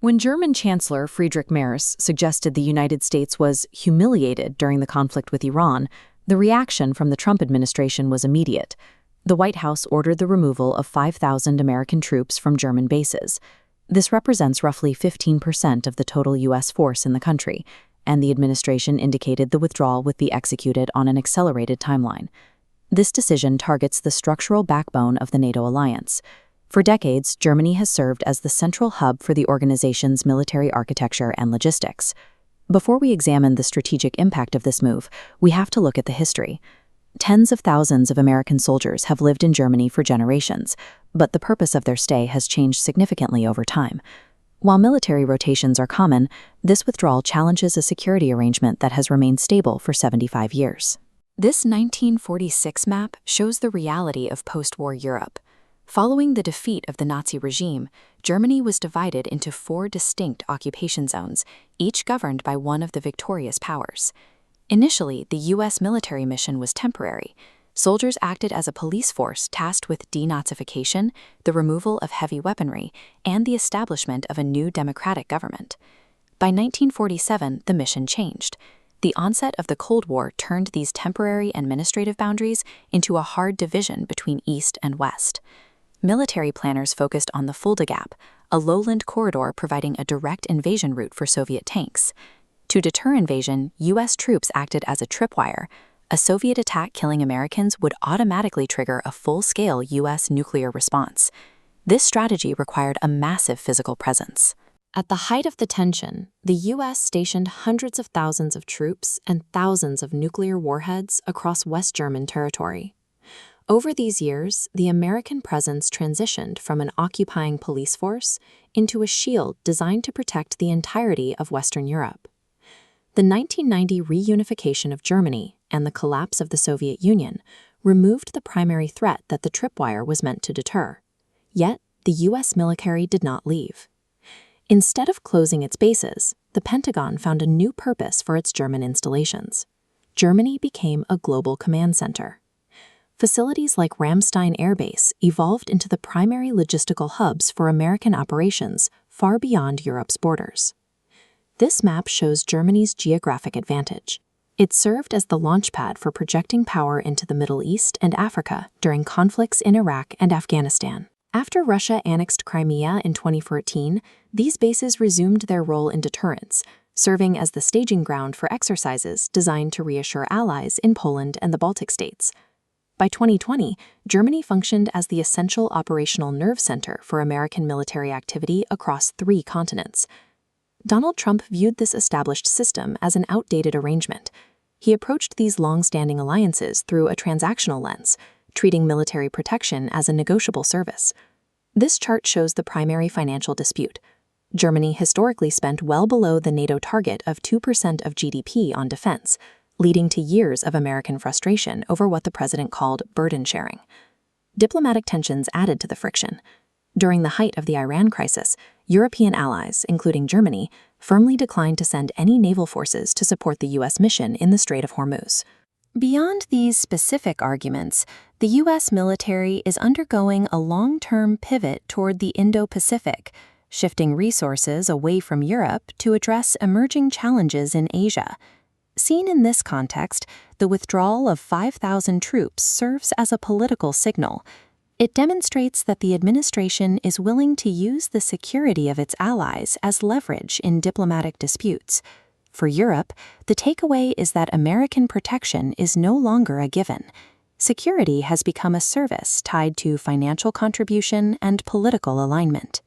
When German Chancellor Friedrich Merz suggested the United States was humiliated during the conflict with Iran, the reaction from the Trump administration was immediate. The White House ordered the removal of 5,000 American troops from German bases. This represents roughly 15% of the total U.S. force in the country, and the administration indicated the withdrawal would be executed on an accelerated timeline. This decision targets the structural backbone of the NATO alliance. For decades, Germany has served as the central hub for the organization's military architecture and logistics. Before we examine the strategic impact of this move, we have to look at the history. Tens of thousands of American soldiers have lived in Germany for generations, but the purpose of their stay has changed significantly over time. While military rotations are common, this withdrawal challenges a security arrangement that has remained stable for 75 years. This 1946 map shows the reality of post-war Europe. Following the defeat of the Nazi regime, Germany was divided into 4 distinct occupation zones, each governed by one of the victorious powers. Initially, the U.S. military mission was temporary. Soldiers acted as a police force tasked with denazification, the removal of heavy weaponry, and the establishment of a new democratic government. By 1947, the mission changed. The onset of the Cold War turned these temporary administrative boundaries into a hard division between East and West. Military planners focused on the Fulda Gap, a lowland corridor providing a direct invasion route for Soviet tanks. To deter invasion, U.S. troops acted as a tripwire. A Soviet attack killing Americans would automatically trigger a full-scale U.S. nuclear response. This strategy required a massive physical presence. At the height of the tension, the U.S. stationed hundreds of thousands of troops and thousands of nuclear warheads across West German territory. Over these years, the American presence transitioned from an occupying police force into a shield designed to protect the entirety of Western Europe. The 1990 reunification of Germany and the collapse of the Soviet Union removed the primary threat that the tripwire was meant to deter. Yet, the U.S. military did not leave. Instead of closing its bases, the Pentagon found a new purpose for its German installations. Germany became a global command center. Facilities like Ramstein Air Base evolved into the primary logistical hubs for American operations far beyond Europe's borders. This map shows Germany's geographic advantage. It served as the launchpad for projecting power into the Middle East and Africa during conflicts in Iraq and Afghanistan. After Russia annexed Crimea in 2014, these bases resumed their role in deterrence, serving as the staging ground for exercises designed to reassure allies in Poland and the Baltic states. By 2020, Germany functioned as the essential operational nerve center for American military activity across 3 continents. Donald Trump viewed this established system as an outdated arrangement. He approached these long-standing alliances through a transactional lens, treating military protection as a negotiable service. This chart shows the primary financial dispute. Germany historically spent well below the NATO target of 2% of GDP on defense, leading to years of American frustration over what the president called burden sharing. Diplomatic tensions added to the friction. During the height of the Iran crisis, European allies, including Germany, firmly declined to send any naval forces to support the U.S. mission in the Strait of Hormuz. Beyond these specific arguments, the U.S. military is undergoing a long-term pivot toward the Indo-Pacific, shifting resources away from Europe to address emerging challenges in Asia. Seen in this context, the withdrawal of 5,000 troops serves as a political signal. It demonstrates that the administration is willing to use the security of its allies as leverage in diplomatic disputes. For Europe, the takeaway is that American protection is no longer a given. Security has become a service tied to financial contribution and political alignment.